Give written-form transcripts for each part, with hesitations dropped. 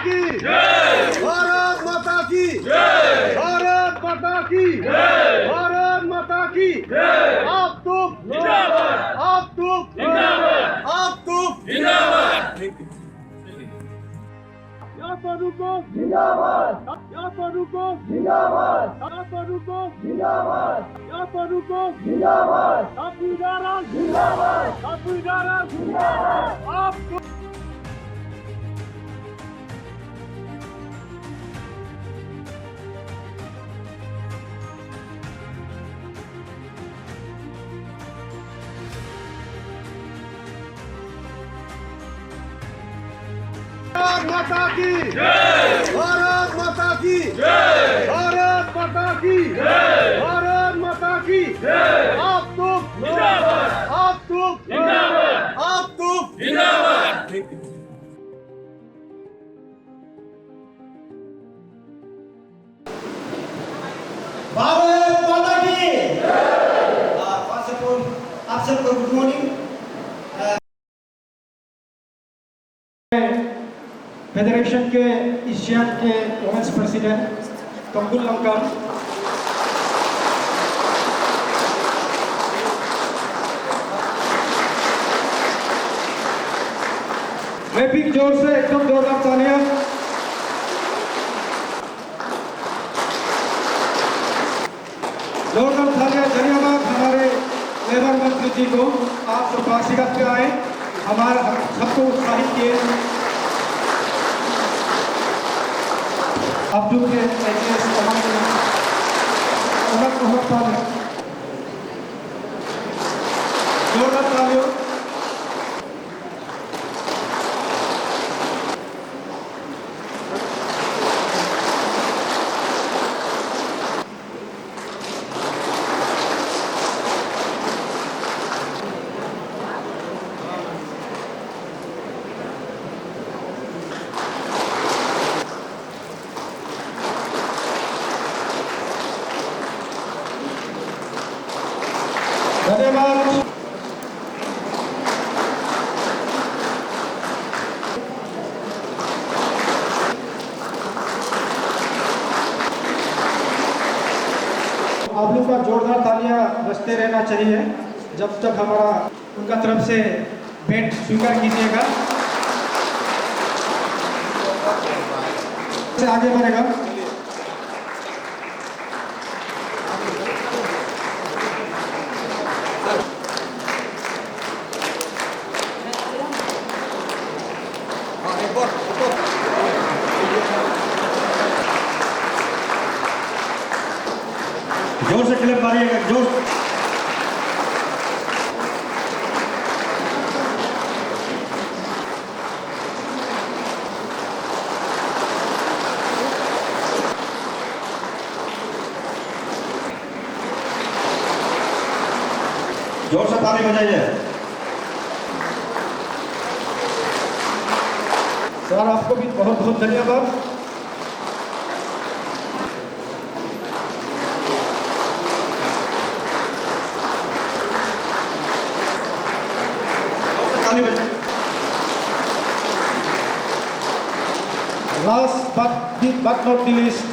की जय, भारत माता की जय, भारत माता की जय, भारत माता की जय। आप तुम जिंदाबाद, आप तुम जिंदाबाद, आप तुम जिंदाबाद। या परुको जिंदाबाद, या परुको जिंदाबाद, या परुको जिंदाबाद, या परुको जिंदाबाद, कापुजारा जिंदाबाद, कापुजारा जिंदाबाद। आप भारत माता की जय, भारत माता की जय, भारत माता की जय, भारत माता की जय। आप तुम जिंदाबाद, आप तुम जिंदाबाद, आप तुम जिंदाबाद। भारत माता की जय। फर्स्ट ऑफ ऑल आप सबको गुड मॉर्निंग। फेडरेशन के एशियन के वाइस प्रेसिडेंट कंबुल लंका, मैं भी जोर से एकदम जोरदार तालियां। जोरदार तालियां। धन्यवाद हमारे लेबर मंत्री जी को, आप सब वार्षिकत पे आए, हमारा सबको उत्साहित किए। अब्दुल के जोरदार तालियों। धन्यवाद। आप लोग का जोरदार तालियां बजते रहना चाहिए जब तक हमारा उनका तरफ से भेंट स्वीकार कीजिएगा। से आगे बढ़ेगा। जोर से क्लिप मारिएगा, जोर। जोर से ताली बजाइए। सर आपको भी बहुत बहुत धन्यवाद। Last but not the least,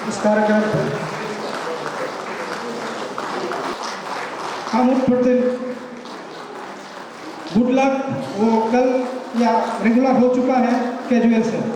इस कार्यक्रम पर हम पढ़ते गुड लक, वो कल या रेगुलर हो चुका है कैजुअल से।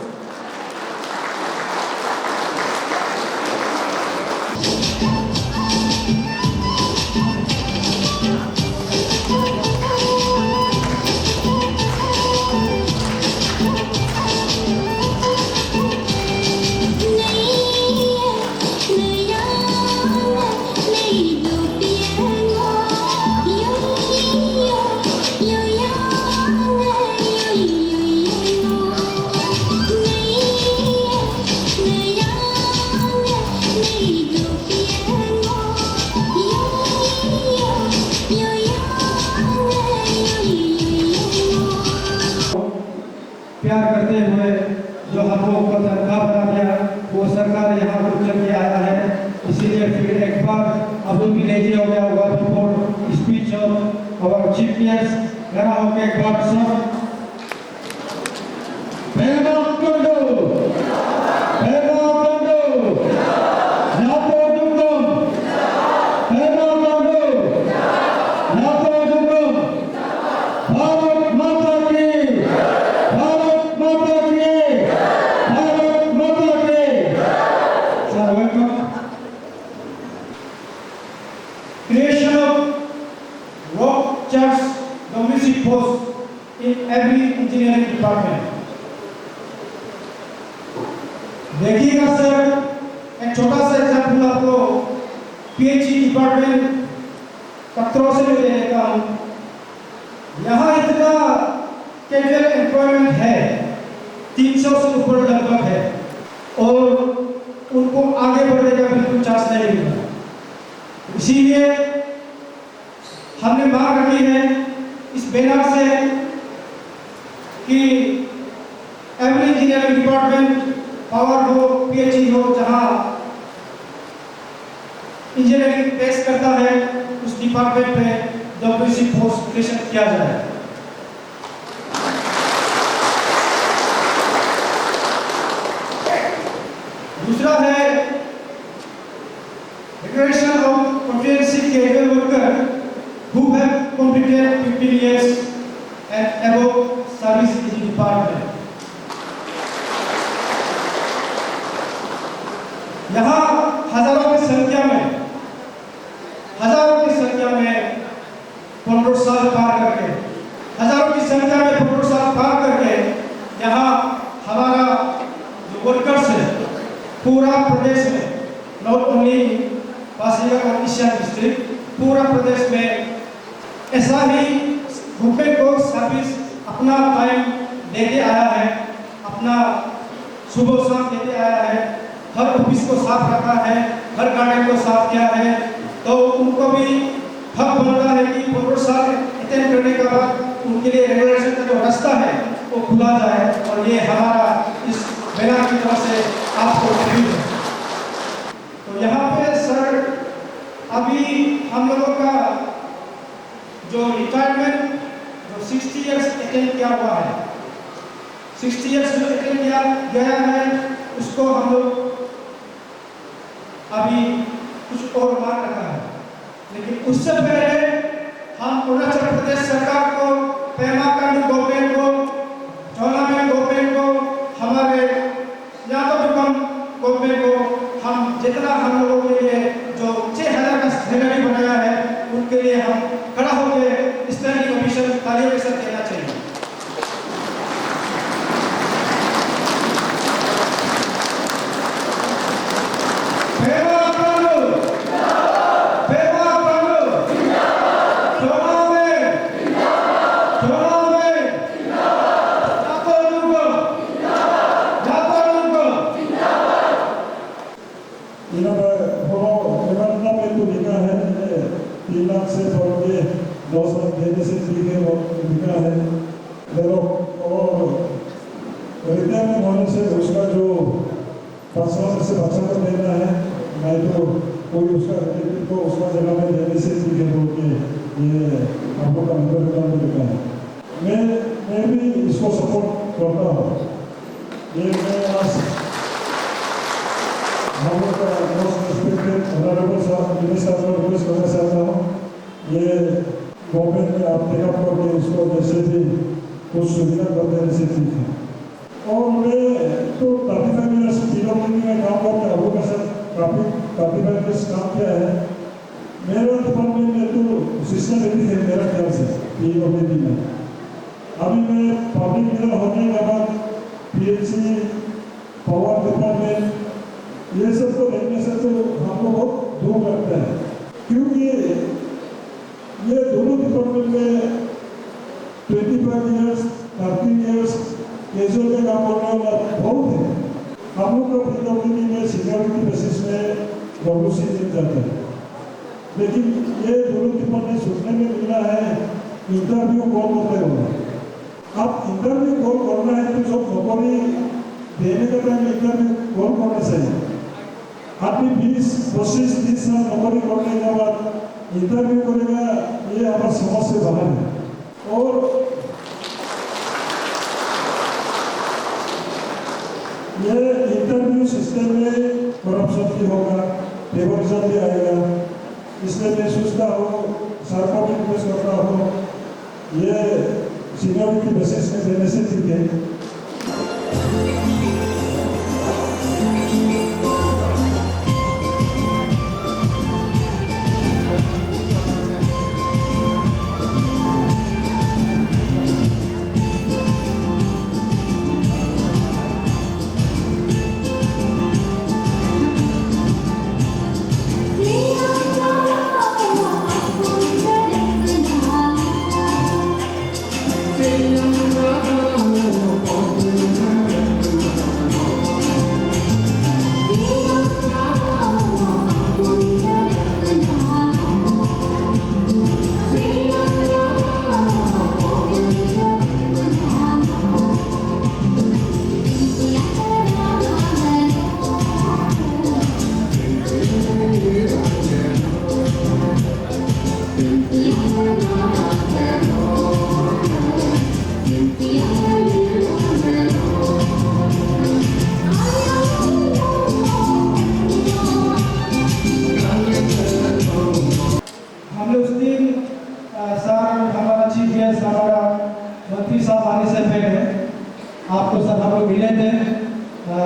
प्यार करते हुए जो हम लोग को तनख्वाह बना दिया वो सरकार यहाँ पर चल के आया है, इसीलिए फिर एक बार अब भी लेजी हो गया होगा before speech of our chief guest, खड़ा होकर एक बार सब देखिएगा सर, एक छोटा सा एग्जाम्पल आपको पीएचई डिपार्टमेंट कत्रों से मैं देने का हूँ। यहाँ इतना कैजुअल एम्प्लॉयमेंट है, 300 से ऊपर लगभग है, और उनको आगे बढ़ने का बिल्कुल चांस नहीं मिल रहा। इसीलिए हमने मांग रखी है इस बैनर से कि एवरी इंजीनियरिंग डिपार्टमेंट, पावर हो, पीएचई हो, जहां इंजीनियरिंग पेश करता है उस डिपार्टमेंट में डब्ल्यूसी पोस्ट क्रिएशन किया जाए। दूसरा है declaration of comprehensive casual worker who have completed 15 years and above service in the department. यहाँ हजारों की संख्या में 15 साल पार करके, हजारों की संख्या में 15 साल पार करके यहाँ हमारा जो वर्कर्स है पूरा प्रदेश में, नॉट ओनली पासीघाट और ईशान डिस्ट्रिक्ट, पूरा प्रदेश में ऐसा ही गवर्नमेंट को सर्विस अपना टाइम देते आया है, अपना सुबह शाम देते आया है, हर ऑफिस को साफ रखा है, हर गार्डन को साफ किया है, तो उनको भी हक बनता है कि 15 साल अटेंड करने के बाद उनके लिए रेगुलेशन का जो रास्ता है वो खुला जाए। और ये हमारा इस बैनर की तरफ से आपको अपील है। तो यहाँ पे सर अभी हम लोगों का जो रिटायरमेंट जो 60 इयर्स अटेंड किया हुआ है, 60 इयर्स जो अटेंड किया गया है उसको हम लोग अभी कुछ और मांग रखा है। लेकिन उससे पहले हम अरुणाचल प्रदेश सरकार को, पेमा कांडू गवर्नमेंट को, टूर्नामेंट गवर्नमेंट को, हमारे यादव गवर्नमेंट को, हम जितना हम लोगों के लिए जो 6000 का सैलरी बनाया है उनके लिए हम खड़ा होकर स्टैंडिंग कमीशन तालियों के साथ देना चाहिए। रिटायरमेंट होने से उसका जो 5 से 5 देना है, नहीं तो कोई उसका रिलेटिव को उसका जगह में देने से ठीक है बोल के ये आप लोग का नंबर काम देता है। मैं भी इसको सपोर्ट करता हूँ। ये मैं आज हम लोग का मोस्ट रिस्पेक्टेड ऑनरेबल साहब मिनिस्टर को रिक्वेस्ट करना चाहता हूँ, ये गवर्नमेंट में आप टेकअप करके इसको जैसे भी कुछ सुविधा कर देने से ठीक है। और मैं तो 35 इयर्स पीडब्ल्यूडी में काम करके आप लोगों के साथ काफ़ी इयर्स काम किया है। मेरा डिपार्टमेंट में तो सिस्टम है मेरा ख्याल से पीडब्ल्यूडी में। अभी मैं पब्लिक लीडर होने के बाद पीएचई, पावर डिपार्टमेंट ये सब को देखने से तो हमको बहुत दुख लगता है, क्योंकि ये दोनों डिपार्टमेंट में 25 इयर्स 30 इयर्स कैजुअल में काम करने वाला बहुत है। हम लोग का पीडब्ल्यूडी में सीनियरिटी बेसिस में डब्ल्यूसी मिल जाता है, लेकिन ये दोनों डिपार्टमेंट सुनने में मिला है इंटरव्यू कॉल करते होगा। आप इंटरव्यू कॉल करना है तो जो नौकरी देने का टाइम इंटरव्यू कॉल करना चाहिए। आदमी 20-25-30 साल नौकरी करने के बाद इंटरव्यू करेगा, ये हमारा समझ से बाहर है। और ये इंटरव्यू सिस्टम में करप्शन भी होगा, फेवरिज्म भी आएगा, इसलिए मैं सोचता हूँ सरकार को रिक्वेस्ट करता हूँ ये सीनियरिटी बेसिस में देने से ठीक है।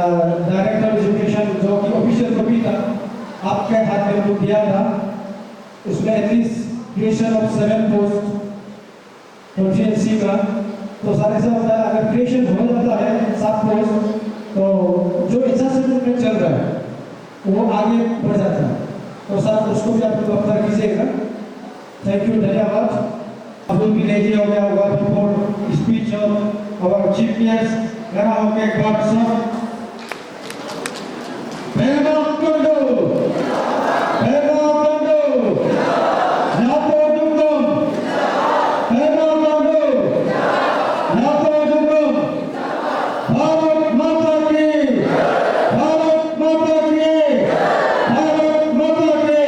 डायरेक्टर एजुकेशन जो कि ऑफिशियल कॉपी था आपके हाथ में वो दिया था, उसमें एटलीस्ट क्रिएशन ऑफ 7 पोस्ट कॉन्फ्रेंसी का, तो सारे से होता है अगर क्रिएशन हो जाता है 7 पोस्ट तो जो इंफ्रास्ट्रक्चर चल रहा है वो आगे बढ़ जाता है। तो सर उसको भी आप लोग अवसर कीजिएगा। थैंक यू, धन्यवाद। अब्दुल विलेजी हो गया होगा for speech of our chief guest खड़ा होकर गॉड सर पेमा कुंडू नातो जुगम पेमा कुंडू नातो जुगम भारत माता की भारत माता की भारत माता की।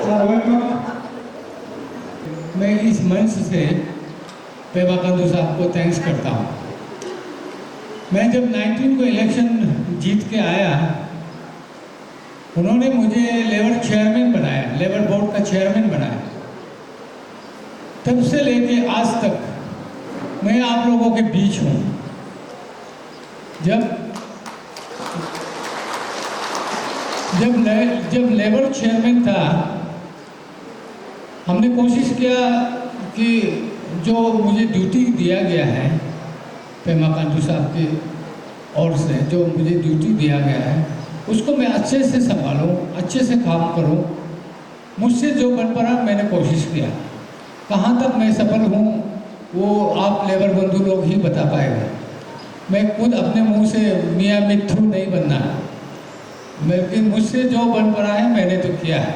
Sir welcome. मैं इस मंच से पेमा कंदू साहब को थैंक्स करता हूँ। मैं जब 19 को इलेक्शन जीत के आया, उन्होंने मुझे लेबर चेयरमैन बनाया, लेबर बोर्ड का चेयरमैन बनाया। तब से लेके आज तक मैं आप लोगों के बीच हूँ। जब लेबर चेयरमैन था, हमने कोशिश किया कि जो मुझे ड्यूटी दिया गया है पेमा कंदू साहब की ओर से, जो मुझे ड्यूटी दिया गया है उसको मैं अच्छे से संभालूं, अच्छे से काम करूं। मुझसे जो बन पड़ा मैंने कोशिश किया। कहाँ तक मैं सफल हूं वो आप लेबर बंधु लोग ही बता पाएगा। मैं खुद अपने मुंह से मियाँ मिट्ठू नहीं बनना, लेकिन मुझसे जो बन पड़ा है मैंने तो किया है।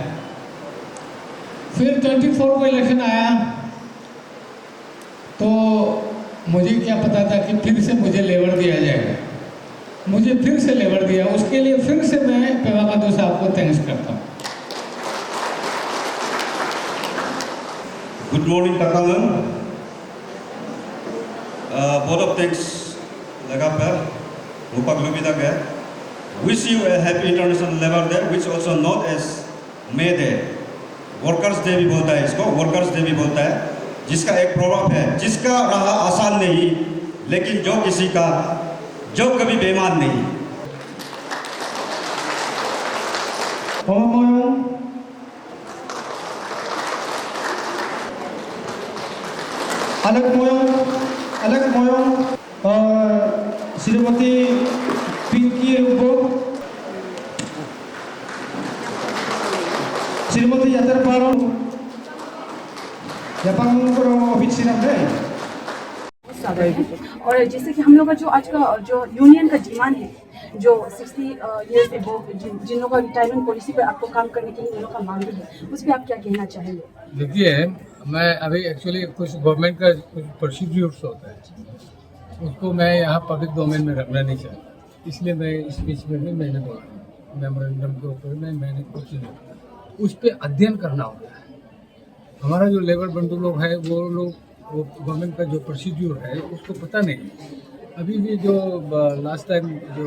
फिर 24 को इलेक्शन आया तो मुझे क्या पता था कि फिर से मुझे लेबर दिया जाएगा। मुझे फिर से लेबर दिया, उसके लिए फिर से मैं पेमा कंदू साहब को थैंक्स करता हूँ। Good morning, Takalan. Board of Thanks, Lagapel, Lupak Lubidaga. Wish you a happy International Labor Day, which also known as May Day. Workers Day भी बोलता है इसको, Workers Day भी बोलता है, जिसका एक प्रभाव है, जिसका राह आसान नहीं, लेकिन जो किसी का जो कभी बेईमान नहीं। अलग मोयों और श्रीमती पिंकी रुपो, श्रीमती यातर पारो जापान को ऑफिस में। और जैसे कि हम लोग का जो आज का जो यूनियन का डिमांड है, जो 60 ईयर्स एबव जिन लोगों का रिटायरमेंट पॉलिसी पर आपको काम करने के लिए उन लोगों का मांग है, उस पर आप क्या कहना चाहेंगे? देखिए, मैं अभी एक्चुअली कुछ गवर्नमेंट का कुछ प्रोसीड्यूर्स होता है, उसको मैं यहाँ पब्लिक डोमेन में रखना नहीं चाहता, इसलिए मैं इस बीच में भी मैंने बोला मेमोरेंडम के ऊपर में मैंने कुछ नहीं, उस पर अध्ययन करना होता है। हमारा जो लेबर बंधु लोग हैं वो गवर्नमेंट का जो प्रोसीड्यूर है उसको पता नहीं। अभी भी जो लास्ट टाइम जो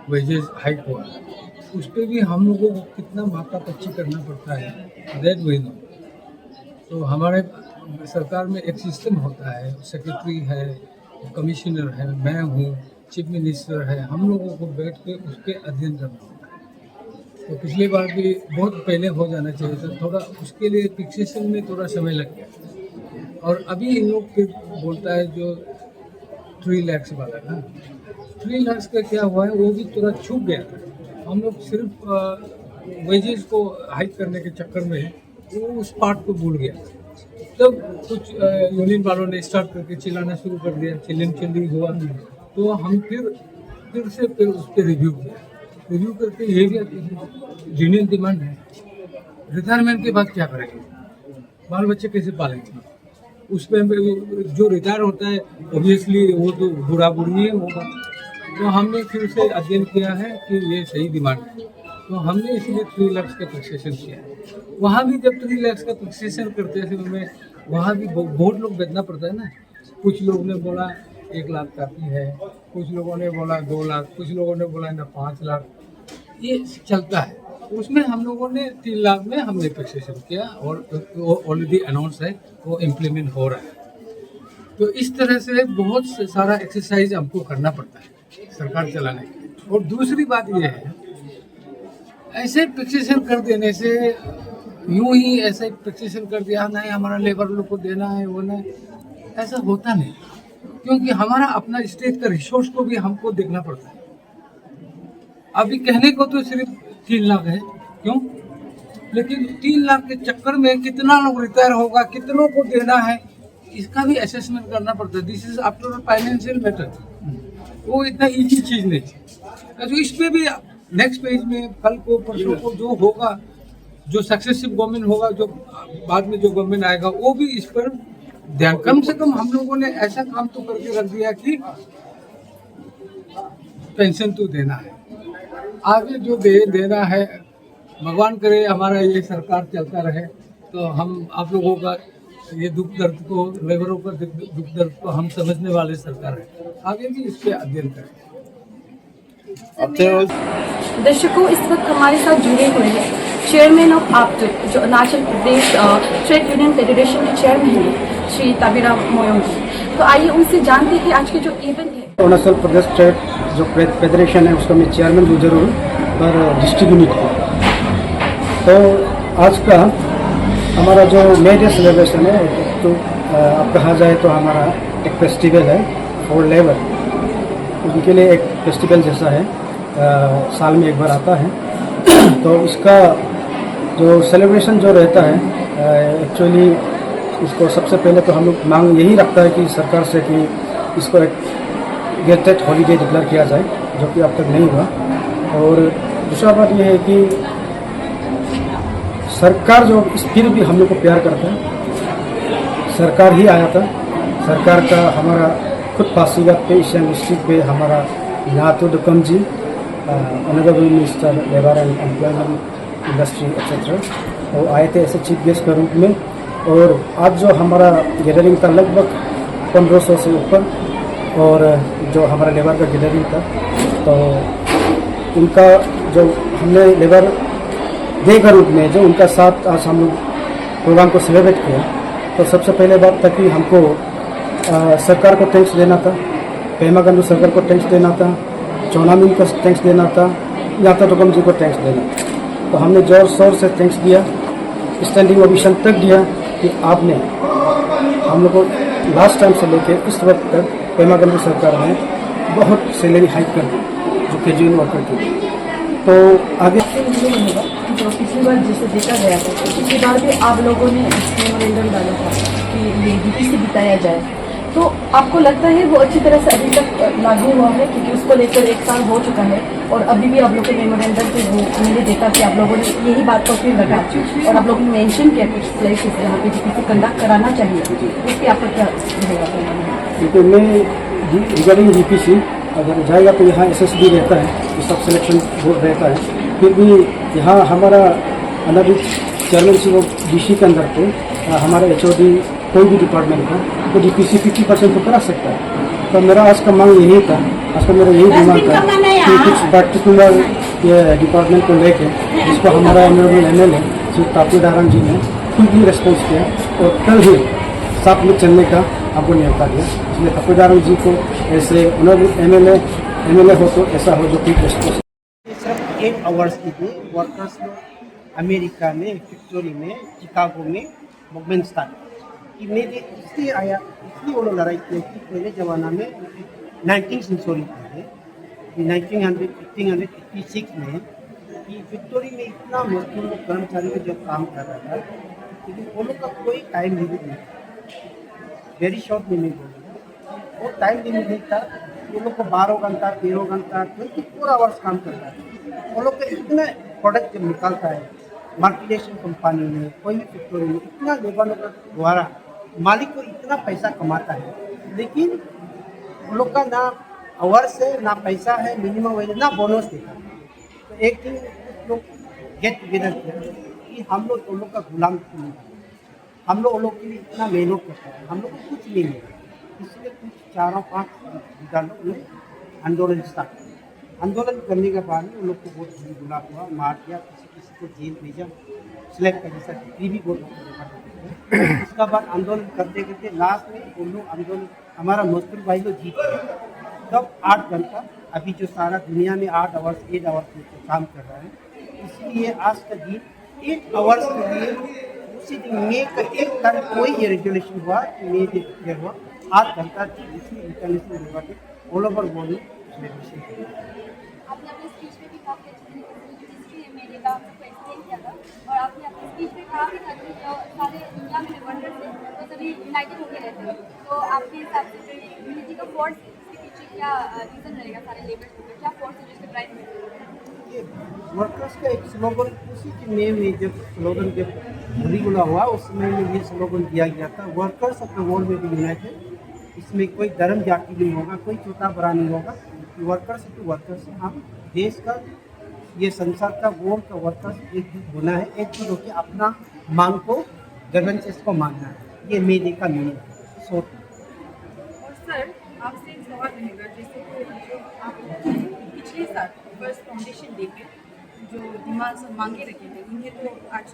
वेजेस हाइक हुआ उस पर भी हम लोगों को कितना माथा पच्ची करना पड़ता है, दैट वी नो। तो हमारे सरकार में एक सिस्टम होता है, सेक्रेटरी है, कमिश्नर है, मैं हूँ, चीफ मिनिस्टर है, हम लोगों को बैठ के उस पर अध्ययन करना होता है। तो पिछली बार भी बहुत पहले हो जाना चाहिए, तो थोड़ा उसके लिए फिक्सेशन में थोड़ा समय लग गया। और अभी इन लोग फिर बोलता है जो 3 लाख वाला ना, 3 लाख का क्या हुआ है वो भी थोड़ा छूट गया था। हम लोग सिर्फ वेजेस को हाइक करने के चक्कर में वो उस पार्ट को भूल गया। तब कुछ यूनियन वालों ने स्टार्ट करके चिल्लाना शुरू कर दिया, चिल्ली हुआ, तो हम फिर से उस पर रिव्यू करके ये भी यूनियन डिमांड है, रिटायरमेंट के बाद क्या करेंगे, बाल बच्चे कैसे पालेंगे। उसमें जो रिटायर होता है ऑब्वियसली वो तो बुरा बुरी ही होगा। तो हमने फिर से अध्ययन किया है कि ये सही डिमांड है, तो हमने इसलिए 3 लाख का फिक्सेशन किया। वहाँ भी जब 3 लाख का फिक्सेशन करते थे हमें वहाँ भी बहुत लोग बेचना पड़ता है ना। कुछ लोगों ने बोला 1 लाख काफ़ी है, कुछ लोगों ने बोला 2 लाख, कुछ लोगों ने बोला ना 5 लाख, ये चलता है। उसमें हम लोगों ने 3 लाख में हमने फिक्सेशन किया और ऑलरेडी अनाउंस है, वो इम्प्लीमेंट हो रहा है। तो इस तरह से बहुत सारा एक्सरसाइज हमको करना पड़ता है। सरकार चलाने के लिए। और दूसरी बात यह है, ऐसे फिक्सेशन कर देने से, यूं ही ऐसे फिक्सेशन कर दिया नहीं हमारा लेबर लोग को देना है वो नहीं, ऐसा होता नहीं, क्योंकि हमारा अपना स्टेट का रिसोर्स को भी हमको देखना पड़ता है। अभी कहने को तो सिर्फ 3 लाख है, क्यों, लेकिन 3 लाख के चक्कर में कितना लोग रिटायर होगा, कितनों को देना है, इसका भी असेसमेंट करना पड़ता है। This is after financial matter, वो इतना इजी चीज नहीं है। तो इस पे भी नेक्स्ट पेज में कल को परसों को जो होगा, जो सक्सेसिव गवर्नमेंट होगा, जो बाद में जो गवर्नमेंट आएगा, वो भी इस पर ध्यान, कम से कम हम लोगों ने ऐसा काम तो करके रख दिया कि पेंशन तो देना है, आगे जो देना है, भगवान करे हमारा ये सरकार चलता रहे तो हम आप लोगों का ये दुख दर्द को, लेबरों का दुख दर्द को हम समझने वाले सरकार है, आगे भी इस पे अध्ययन करें। दर्शकों, इस वक्त हमारे साथ जुड़े हुए हैं चेयरमैन ऑफ आप्टुक, जो Arunachal Pradesh trade union federation के चेयरमैन हैं, श्री ताबीराम मोयोंग जी। तो आइए उनसे जानते हैं कि आज के जो इवेंट है। अरुणाचल प्रदेश ट्रेड जो फेडरेशन है उसका मैं चेयरमैन हूँ जरूर, पर डिस्ट्रिक्ट यूनिट को। तो आज का हमारा जो मे डे सेलिब्रेशन है, तो अब कहा जाए तो हमारा एक फेस्टिवल है फॉर लेबर, उनके लिए एक फेस्टिवल जैसा है, साल में एक बार आता है। तो इसका जो सेलिब्रेशन जो रहता है, एक्चुअली इसको सबसे पहले तो हम लोग मांग यही रखता है कि सरकार से कि इसको एक गेटेड हॉलीडे डिक्लेयर किया जाए, जो कि अब तक नहीं हुआ। और दूसरा बात यह है कि सरकार जो फिर भी हम लोग को प्यार करता है, सरकार ही आया था, सरकार का हमारा खुद पासीघाट पे ईशान डिस्ट्रिक्ट पे हमारा नातो दुकम जी, honourable minister labour and employment industry etcetera, वो आए थे ऐसे चीफ गेस्ट के रूप में। और आज जो हमारा गैदरिंग था लगभग 1500 से ऊपर, और जो हमारा लेबर का गैदरिंग था, तो उनका जो हमने लेबर डे के रूप में जो उनका साथ आज हम लोग प्रोग्राम को सेलिब्रेट किया। तो सबसे पहले बात था कि हमको सरकार को थैंक्स देना था, पेमा खांडू सरकार को थैंक्स देना था, चौनामिन को थैंक्स देना था, नातो दुकम जी को थैंक्स देना था। तो हमने जोर शोर से थैंक्स दिया, स्टैंडिंग ओवेशन तक दिया कि आपने हम लोग को लास्ट टाइम से लेकर इस वक्त तक पेमा खांडू सरकार ने बहुत सैलरी हाइक कर दी जो कैजुअल वर्कर की। तो आगे जो पिछली बार जिसे देखा गया था, पिछली बार भी आप लोगों ने मेमोरेंडम डाला था कि ये डीपीसी बिताया जाए, तो आपको लगता है वो अच्छी तरह से अभी तक लागू हुआ है? क्योंकि उसको लेकर 1 साल हो चुका है और अभी भी आप लोगों के मेमोरेंडम पे वो मैंने देखा कि आप लोगों ने यही बात को फिर लगा और आप लोगों ने मेंशन किया कुछ प्लेसेस जहाँ पे डीपीसी कंडक्ट कराना चाहिए, उस पर आपका क्या रहेगा? क्योंकि मैं रिगार्डिंग डीपीसी अगर जाएगा तो यहाँ एसएसबी रहता है, सब सिलेक्शन बोर्ड रहता है, फिर भी यहाँ हमारा अलग चेयरमैनशिप ऑफ डीसी के अंदर पे हमारा एचओडी कोई भी डिपार्टमेंट का तो डीपीसी 50% तो करा सकता है। तो मेरा आज का मांग यही था, आज का मेरा यही डिमांड था कि कुछ पर्टिकुलर ये डिपार्टमेंट को लेके जिसको हमारा ऑनरेबल एमएलए श्री तापी दाराम जी ने खुद ही रेस्पॉन्स किया और कल ही साथ में चलने का आपको न्योता दिया। इसलिए तापी दाराम जी को ऐसे ऑनरेबल एमएलए हो तो ऐसा हो जो क्विक रेस्पॉन्स। सिर्फ 8 आवर्स की थी। वर्कर्स अमेरिका में, विक्टोरी में, चिकागो में मूवमेंट स्टार्ट कि मेरे इसलिए आया, इसलिए वो लोग लड़ाई किया कि पहले ज़माना में 19th सेंचुरी में 1886 में कि विक्टोरी में इतना मजदूर लोग कर्मचारी जो काम कर रहा था, लेकिन वो लोग का कोई टाइम लिमिट नहीं था, वेरी शॉर्ट लिमिट बोल वो टाइम लिमिट नहीं था। वो लोग को 12 घंटा 13 घंटा 24 आवर्स काम करता है। वो लोग का इतना प्रोडक्ट जब निकालता है मल्टीनेशनल कंपनी में, कोई भी फैक्ट्री में, इतना लेबर लोग द्वारा मालिक को इतना पैसा कमाता है, लेकिन उन लोग का ना आवर्स है, ना पैसा है, मिनिमम वेज, ना बोनस देता। तो एक दिन लोग गेट टुगेदर किया कि हम लोग उन लोग का गुलाम क्यों नहीं, हम लोग उन लोग के लिए इतना मेहनत करते हैं, हम लोग को कुछ नहीं मिला। इसलिए कुछ 4-5 लोग ने आंदोलन स्टार्ट किया। आंदोलन करने के बाद उन लोग को बहुत बुला हुआ, मार दिया, किसी को जेल भेजा, स्लैब का जैसा डिग्री भी बहुत देखा। उसका बाद आंदोलन करते करते लास्ट में उन लोग आंदोलन हमारा मजदूर भाई लोग जीत गए। तब 8 घंटा अभी जो सारा दुनिया में 8 आवर्स 8 आवर्स काम कर रहा है, इसलिए आज का दिन 8 आवर्स के लिए उसी दिन मई का 1 तारीख कोई ये रेगुलेशन हुआ कि मई डे डिक्लेयर हुआ 8 घंटा इसमें इंटरनेशनल लेवल पे ऑल ओवर वर्ल्ड सेलिब्रेशन किया। आपने अपने स्पीच में भी काफ़ी अच्छी हिस्ट्री है मेले का आपको एक्सप्लेन किया था और आपने अपनी स्पीच में कहा भी था कि जो सारे दुनिया में वर्कर्स हैं वो सभी यूनाइटेड होकर रहते हैं। तो आपके हिसाब से जो यूनिटी का फोर्स इसके पीछे क्या रीज़न रहेगा सारे लेबर्स को, क्या फोर्स है जिसके ड्राइव में? वर्कर्स का एक स्लोगन उसी के में जब स्लोगन जब रिगुलर हुआ उस समय में ये स्लोगन दिया गया था, वर्कर्स ऑफ द वर्ल्ड में भी यूनाइटेड। इसमें कोई धर्म जाति नहीं होगा, कोई छोटा बड़ा नहीं होगा, वर्कर्स टू वर्कर्स। हम देश का ये संसार का वर्ल्ड का वर्कर्स एकजुट होना है, एकजुट होकर अपना मांग को गवर्नेंस को मानना है, ये मेरे का मीनिंग है। सो और सर आपसे एक सवाल रहेगा, जैसे कि आप पिछले साल फर्स्ट फाउंडेशन डे पे जो डिमांड्स और मांगे रखे थे उन्हें तो आज